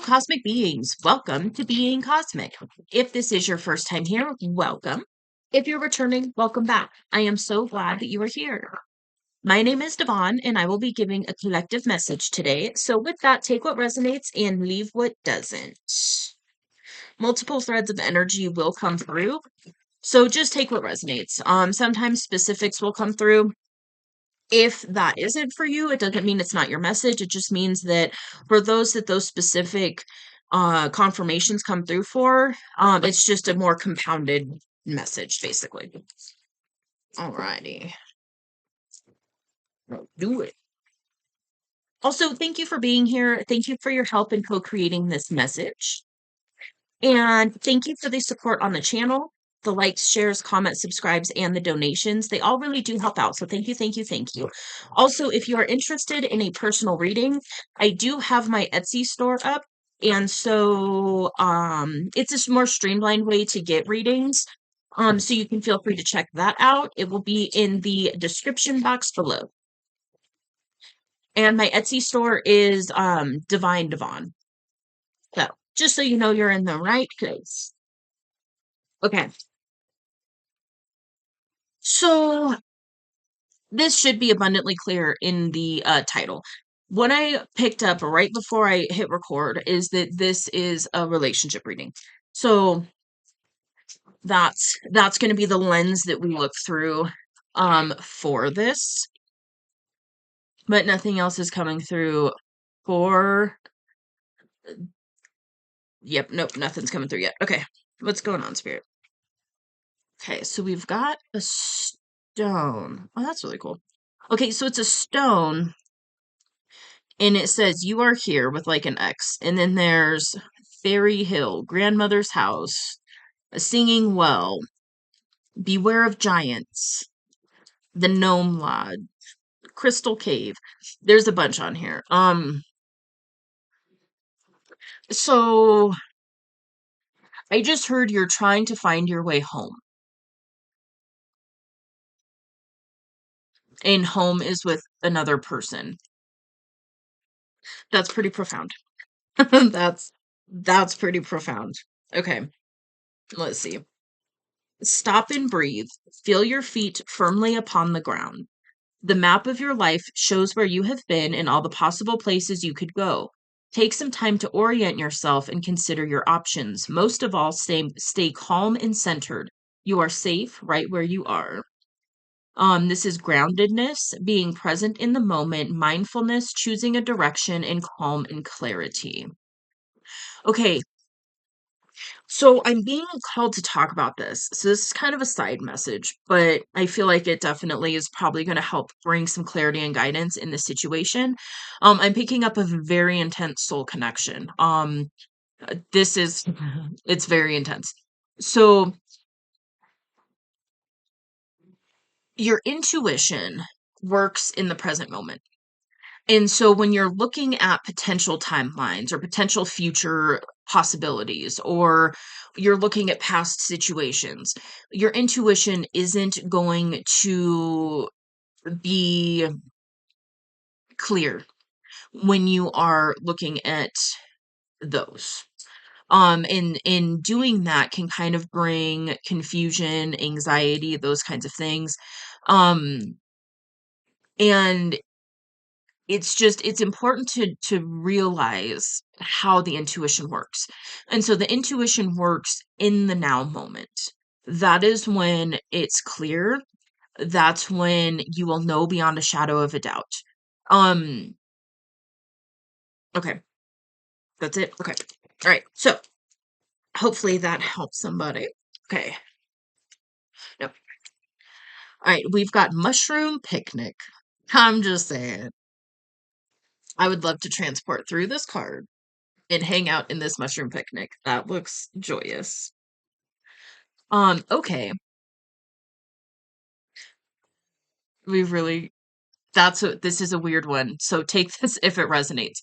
Hello, cosmic beings. Welcome to Being Cosmic. If this is your first time here, welcome. If you're returning, welcome back. I am so glad that you are here. My name is Devon, and I will be giving a collective message today. So, with that, take what resonates and leave what doesn't. Multiple threads of energy will come through. So, just take what resonates. Sometimes specifics will come through. If that isn't for you, it doesn't mean it's not your message. It just means that for those that those specific confirmations come through for, it's just a more compounded message, basically. Alrighty. Do it. Also, thank you for being here. Thank you for your help in co-creating this message. And thank you for the support on the channel, the likes, shares, comments, subscribes, and the donations. They all really do help out. So thank you, thank you, thank you. Also, if you are interested in a personal reading, I do have my Etsy store up. And so it's a more streamlined way to get readings. So you can feel free to check that out. It will be in the description box below. And my Etsy store is Divine Devon. So just so you know you're in the right place. Okay. So this should be abundantly clear in the title. What I picked up right before I hit record is that this is a relationship reading. So that's going to be the lens that we look through for this. But nothing else is coming through for Yep, nope, nothing's coming through yet. Okay. What's going on, Spirit? Okay, so we've got a stone. Oh, that's really cool. Okay, so it's a stone and it says you are here with like an X, and then there's Fairy Hill, grandmother's house, a singing well, beware of giants, the gnome lodge, crystal cave. There's a bunch on here. So I just heard you're trying to find your way home, and home is with another person. That's pretty profound. That's pretty profound. Okay, let's see. Stop and breathe. Feel your feet firmly upon the ground. The map of your life shows where you have been and all the possible places you could go. Take some time to orient yourself and consider your options. Most of all, stay calm and centered. You are safe right where you are. This is groundedness, being present in the moment, mindfulness, choosing a direction, and calm and clarity. Okay, so I'm being called to talk about this. So this is kind of a side message, but I feel like it definitely is probably going to help bring some clarity and guidance in this situation. I'm picking up a very intense soul connection. This is it's very intense. So your intuition works in the present moment. And so when you're looking at potential timelines or potential future possibilities, or you're looking at past situations, your intuition isn't going to be clear when you are looking at those. In doing that can kind of bring confusion, anxiety, those kinds of things. Um, and it's important to realize how the intuition works. And so the intuition works in the now moment. That is when it's clear. That's when you will know beyond a shadow of a doubt. Um, okay. That's it. Okay. All right. So hopefully that helps somebody. Okay. No. All right. We've got mushroom picnic. I'm just saying. I would love to transport through this card and hang out in this mushroom picnic. That looks joyous. Okay. We really this is a weird one. So take this if it resonates.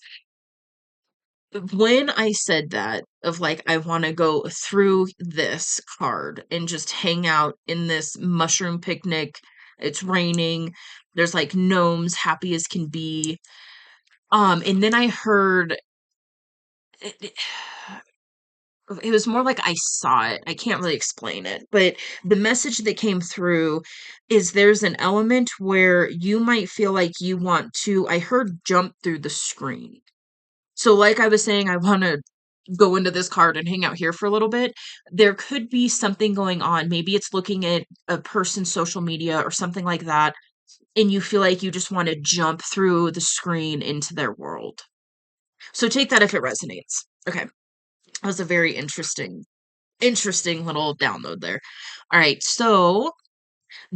When I said that of like I want to go through this card and just hang out in this mushroom picnic, it's raining, there's like gnomes happy as can be. And then I heard it it was more like I saw it. I can't really explain it, but the message that came through is there's an element where you might feel like you want to, I heard jump through the screen. So, like I was saying, I want to go into this card and hang out here for a little bit. There could be something going on. Maybe it's looking at a person's social media or something like that, and you feel like you just want to jump through the screen into their world. So, take that if it resonates. Okay. That was a very interesting little download there. All right, so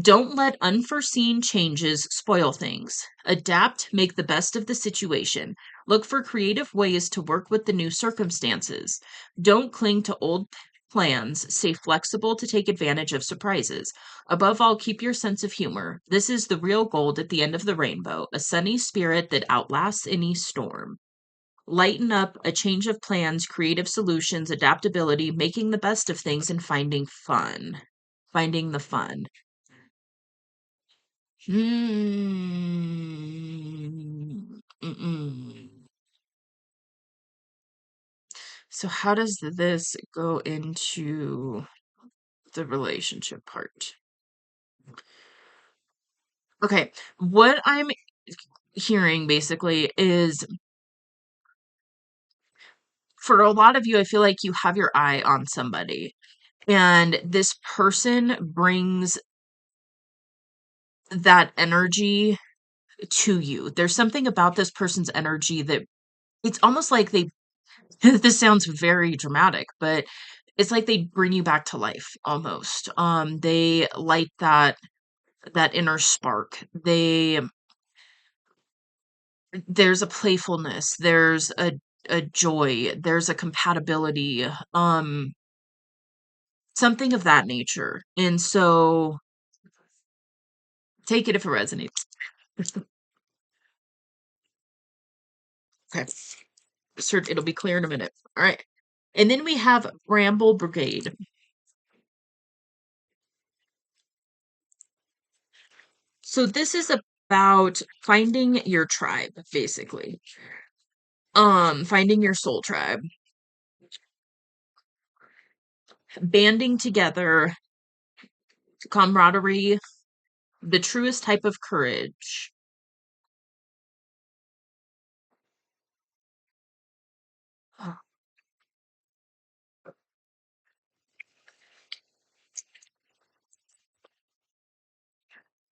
don't let unforeseen changes spoil things. Adapt, make the best of the situation. Look for creative ways to work with the new circumstances. Don't cling to old plans. Stay flexible to take advantage of surprises. Above all, keep your sense of humor. This is the real gold at the end of the rainbow, a sunny spirit that outlasts any storm. Lighten up, a change of plans, creative solutions, adaptability, making the best of things, and finding fun. Finding the fun. Mm-mm. So how does this go into the relationship part? Okay, what I'm hearing basically is for a lot of you, I feel like you have your eye on somebody, and this person brings that energy to you. There's something about this person's energy that it's almost like they this sounds very dramatic, but it's like they bring you back to life almost. They light that inner spark. There's a playfulness, there's a joy, there's a compatibility, something of that nature. And so take it if it resonates. Okay. It'll be clear in a minute. All right. And then we have Bramble Brigade. So this is about finding your tribe, basically. Finding your soul tribe, banding together, camaraderie, the truest type of courage.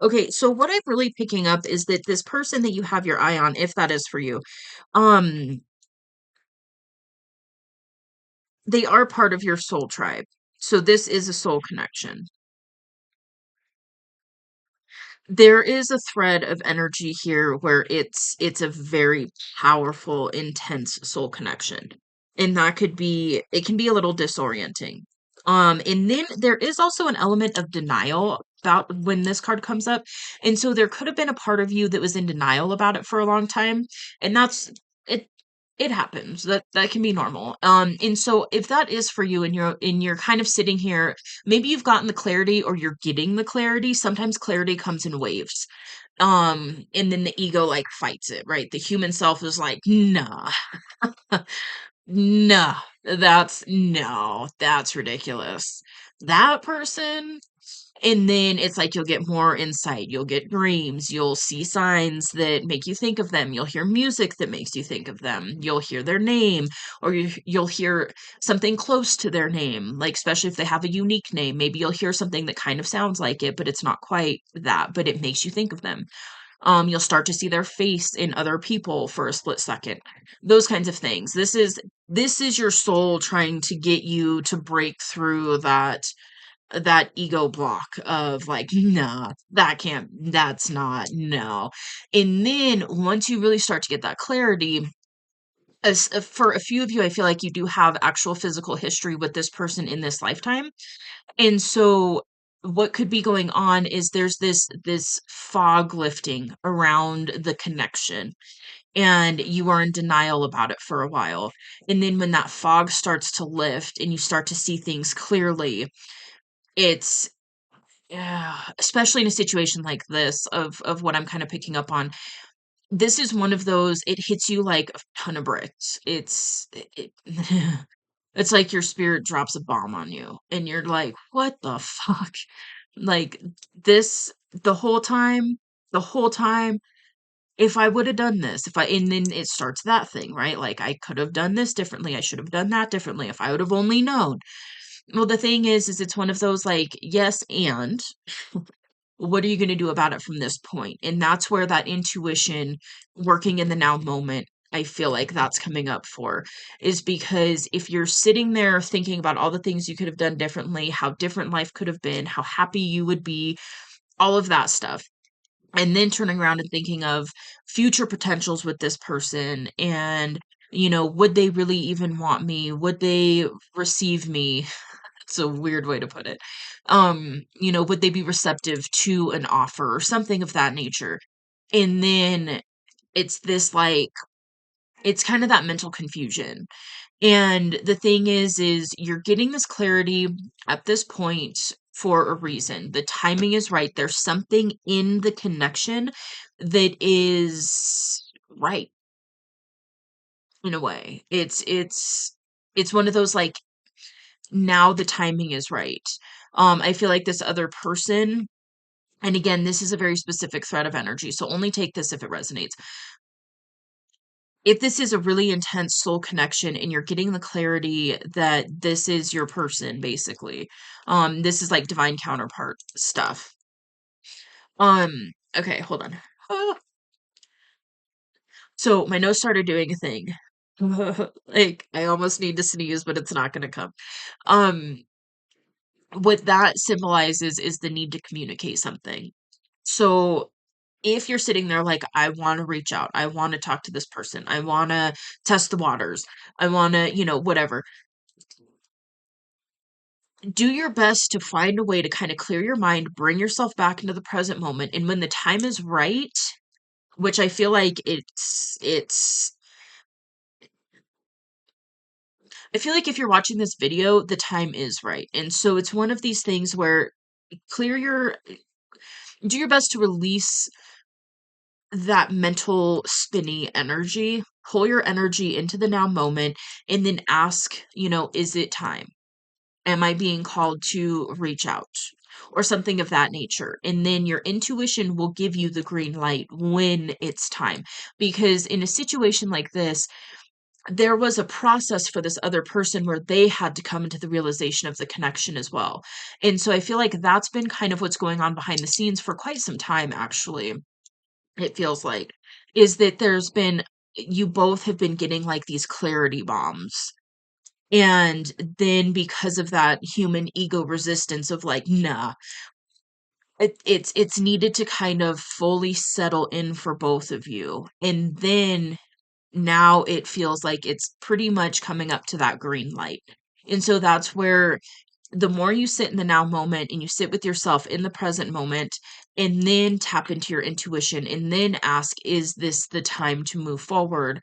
Okay, so what I'm really picking up is that this person that you have your eye on, if that is for you, um, they are part of your soul tribe. So this is a soul connection. There is a thread of energy here where it's a very powerful, intense soul connection. And that could be it can be a little disorienting. And then there is also an element of denial about when this card comes up. And so there could have been a part of you that was in denial about it for a long time. And that's it it happens. That can be normal. And so if that is for you and you're kind of sitting here, maybe you've gotten the clarity or you're getting the clarity. Sometimes clarity comes in waves. And then the ego like fights it, right? The human self is like, nah, no, that's ridiculous. That person, and then it's like you'll get more insight. You'll get dreams. You'll see signs that make you think of them. You'll hear music that makes you think of them. You'll hear their name, or you'll hear something close to their name, like especially if they have a unique name. Maybe you'll hear something that kind of sounds like it, but it's not quite that, but it makes you think of them. You'll start to see their face in other people for a split second. Those kinds of things. This is your soul trying to get you to break through that ego block of like, nah, that's not, no. And then once you really start to get that clarity, as for a few of you, I feel like you do have actual physical history with this person in this lifetime. And so what could be going on is there's this fog lifting around the connection and you are in denial about it for a while. And then when that fog starts to lift and you start to see things clearly, it's yeah, especially in a situation like this of what I'm kind of picking up on. this is one of those, it hits you like a ton of bricks. It's like your spirit drops a bomb on you and you're like, "What the fuck?" Like this the whole time, if I would have done this, if I and then it starts that thing, right? Like I could have done this differently. I should have done that differently if I would have only known. Well, the thing is it's one of those like, yes, and what are you going to do about it from this point? And that's where that intuition working in the now moment, I feel like that's coming up for, is because if you're sitting there thinking about all the things you could have done differently, how different life could have been, how happy you would be, all of that stuff, and then turning around and thinking of future potentials with this person and would they really even want me? Would they receive me? It's a weird way to put it. Would they be receptive to an offer or something of that nature? And then it's this like, it's kind of that mental confusion. And the thing is you're getting this clarity at this point for a reason. The timing is right. There's something in the connection that is right in a way. It's one of those like, now the timing is right. I feel like this other person, and again, this is a very specific thread of energy, so only take this if it resonates. If this is a really intense soul connection and you're getting the clarity that this is your person, basically, this is like divine counterpart stuff. Okay, hold on. Ah. So my nose started doing a thing. Like I almost need to sneeze, but it's not gonna come. Um, what that symbolizes is the need to communicate something. So if you're sitting there like, I want to reach out, I want to talk to this person, I want to test the waters, I want to, whatever, do your best to find a way to kind of clear your mind, bring yourself back into the present moment. And when the time is right, which I feel like I feel like if you're watching this video, the time is right. And so it's one of these things where clear your, do your best to release that mental spinny energy, pull your energy into the now moment, and then ask, is it time? Am I being called to reach out? Or something of that nature. And then your intuition will give you the green light when it's time. Because in a situation like this, there was a process for this other person where they had to come into the realization of the connection as well. And so I feel like that's been kind of what's going on behind the scenes for quite some time, actually it feels like, is that you both have been getting like these clarity bombs. And then because of that human ego resistance of like, nah, it's needed to kind of fully settle in for both of you. And then now it feels like it's pretty much coming up to that green light. And so that's where the more you sit in the now moment and you sit with yourself in the present moment and then tap into your intuition and then ask, is this the time to move forward?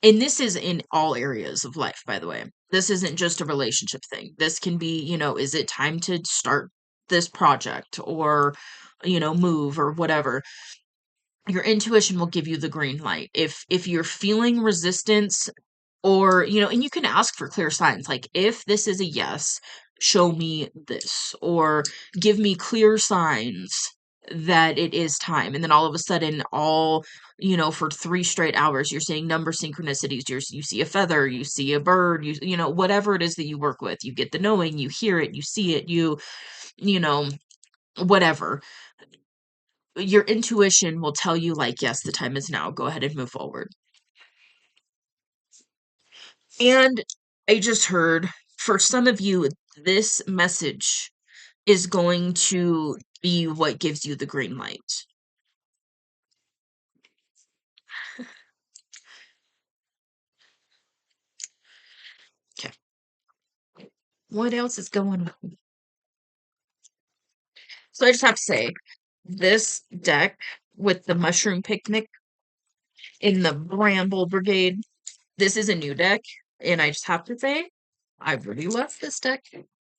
And this is in all areas of life, by the way. This isn't just a relationship thing. This can be, is it time to start this project or, move or whatever? Your intuition will give you the green light. If you're feeling resistance or, and you can ask for clear signs, like, if this is a yes, show me this, or give me clear signs that it is time. And then all of a sudden, for 3 straight hours, you're seeing number synchronicities. You see a feather, you see a bird, whatever it is that you work with, you get the knowing, you hear it, you see it, you know, whatever. Your intuition will tell you, like, yes, the time is now. Go ahead and move forward. And I just heard for some of you, this message is going to be what gives you the green light. Okay. What else is going on? So I just have to say, this deck with the Mushroom Picnic in the Bramble Brigade, this is a new deck. And I just have to say, I really love this deck.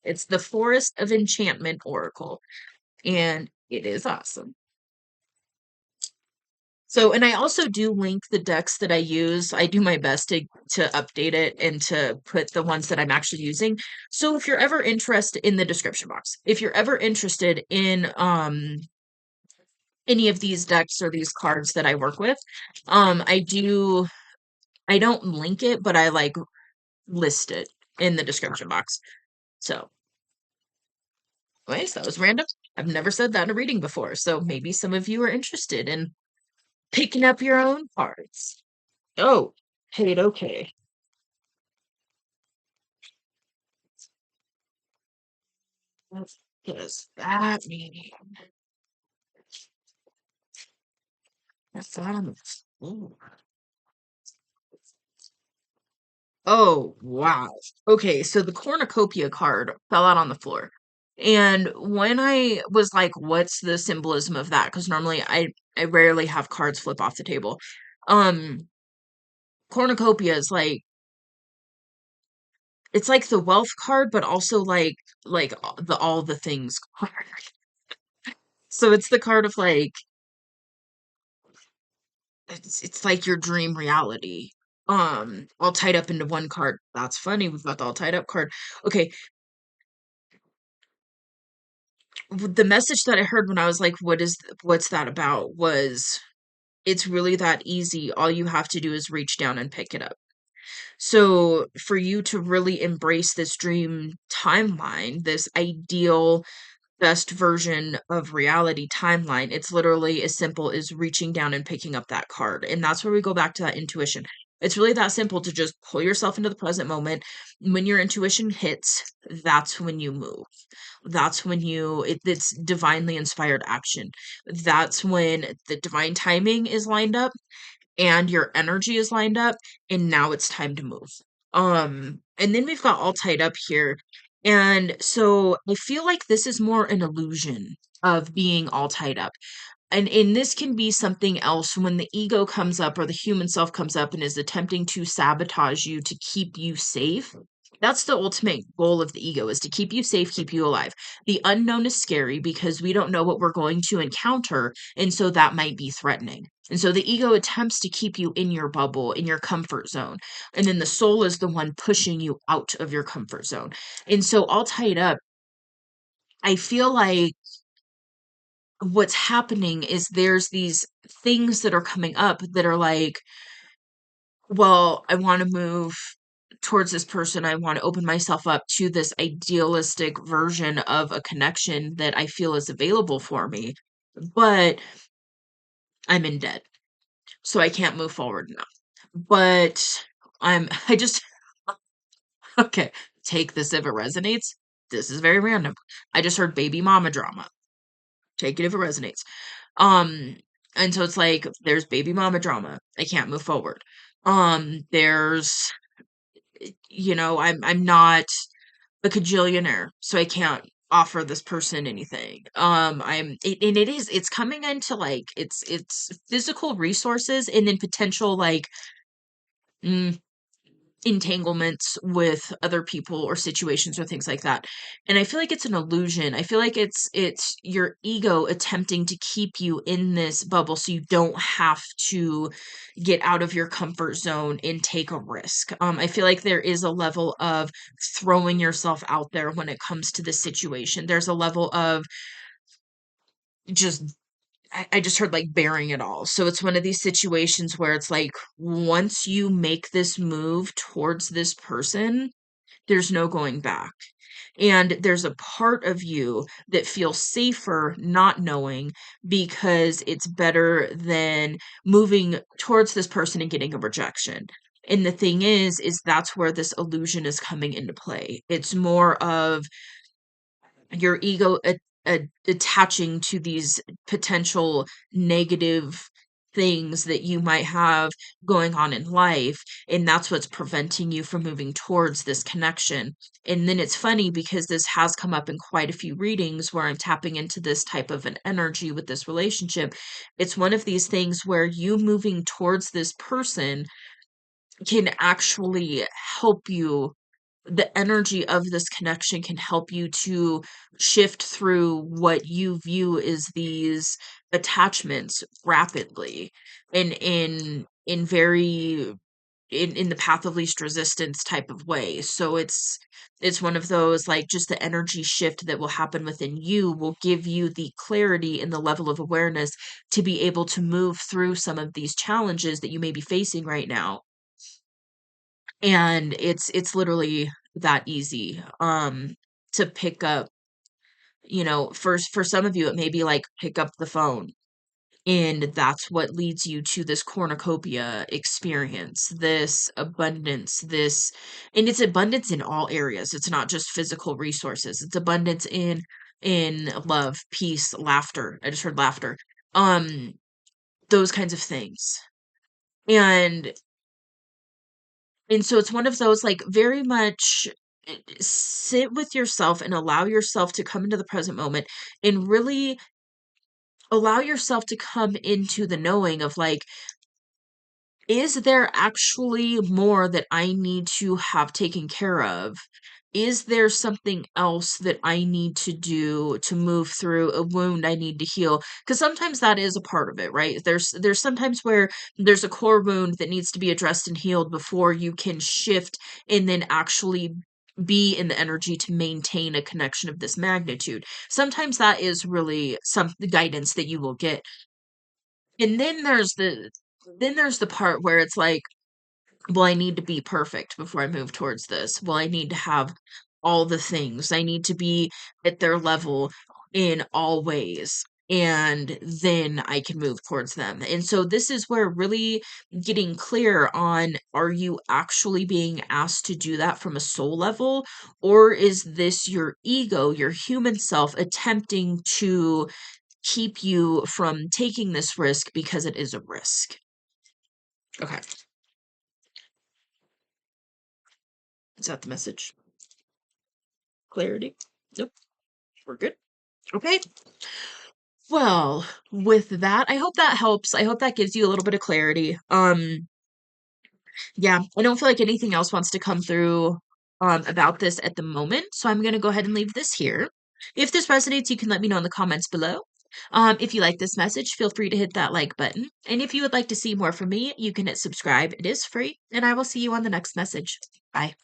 It's the Forest of Enchantment Oracle. And it is awesome. So, and I also do link the decks that I use. I do my best to update it and to put the ones that I'm actually using. So if you're ever interested in the description box, if you're ever interested in any of these decks or these cards that I work with, I don't link it, but I like list it in the description box. So, anyways, that was random. I've never said that in a reading before, so maybe some of you are interested in picking up your own cards. Oh, hey, okay. What does that mean? I thought on the floor. Oh, wow. Okay, so the cornucopia card fell out on the floor. And when I was like, what's the symbolism of that? Because normally I rarely have cards flip off the table. Um, cornucopia is like it's like the wealth card, but also like all the things card. So it's the card of like it's like your dream reality. All tied up into one card. That's funny. We've got the all tied up card. Okay, the message that I heard when I was like, what's that about? Was it's really that easy. All you have to do is reach down and pick it up. So for you to really embrace this dream timeline, this ideal best version of reality timeline, it's literally as simple as reaching down and picking up that card. And that's where we go back to that intuition. It's really that simple to just pull yourself into the present moment. When your intuition hits, that's when you move. That's when it's divinely inspired action. That's when the divine timing is lined up and your energy is lined up, and now it's time to move. And then we've got all tied up here. And so I feel like this is more an illusion of being all tied up. And this can be something else when the ego comes up or the human self comes up and is attempting to sabotage you to keep you safe. That's the ultimate goal of the ego, is to keep you safe, keep you alive. The unknown is scary because we don't know what we're going to encounter, and so that might be threatening. And so the ego attempts to keep you in your bubble, in your comfort zone. And then the soul is the one pushing you out of your comfort zone. And so all tied up, I feel like what's happening is there's these things that are coming up that are like, well, I want to move towards this person. I want to open myself up to this idealistic version of a connection that I feel is available for me, but I'm in debt, so I can't move forward now. But I just, okay, take this if it resonates. This is very random. I just heard baby mama drama. Take it if it resonates. Um, and so it's like there's baby mama drama. I can't move forward. There's I'm not a cajillionaire, so I can't offer this person anything. And it's coming into like it's physical resources and then potential like mm, entanglements with other people or situations or things like that. And I feel like it's an illusion. I feel like it's your ego attempting to keep you in this bubble so you don't have to get out of your comfort zone and take a risk. I feel like there is a level of throwing yourself out there when it comes to this situation. There's a level of just I just heard like bearing it all. So it's one of these situations where it's like once you make this move towards this person, there's no going back. And there's a part of you that feels safer not knowing because it's better than moving towards this person and getting a rejection. And the thing is that's where this illusion is coming into play. It's more of your ego attaching to these potential negative things that you might have going on in life, and that's what's preventing you from moving towards this connection. And then it's funny because this has come up in quite a few readings where I'm tapping into this type of an energy with this relationship. It's one of these things where you moving towards this person can actually help you the energy of this connection can help you to shift through what you view as these attachments rapidly and in very in the path of least resistance type of way. So it's one of those, like, just the energy shift that will happen within you will give you the clarity and the level of awareness to be able to move through some of these challenges that you may be facing right now. And it's literally that easy to pick up, for some of you it may be like pick up the phone, and that's what leads you to this cornucopia experience, this abundance, this and it's abundance in all areas. It's not just physical resources. It's abundance in love, peace, laughter. I just heard laughter. Um, those kinds of things. And and so it's one of those, like, very much sit with yourself and allow yourself to come into the present moment and really allow yourself to come into the knowing of, like, is there actually more that I need to have taken care of? Is there something else that I need to do to move through a wound I need to heal? Because sometimes that is a part of it, right? There's sometimes where there's a core wound that needs to be addressed and healed before you can shift and then actually be in the energy to maintain a connection of this magnitude. Sometimes that is really some guidance that you will get. And then there's the part where it's like, well, I need to be perfect before I move towards this. Well, I need to have all the things. I need to be at their level in all ways. And then I can move towards them. And so this is where really getting clear on, are you actually being asked to do that from a soul level? Or is this your ego, your human self, attempting to keep you from taking this risk because it is a risk? Okay. Is that the message? Clarity? Nope. We're good. Okay. Well, with that, I hope that helps. I hope that gives you a little bit of clarity. Yeah, I don't feel like anything else wants to come through about this at the moment, so I'm gonna go ahead and leave this here. If this resonates, you can let me know in the comments below. If you like this message, feel free to hit that like button. And if you would like to see more from me, you can hit subscribe. It is free, and I will see you on the next message. Bye.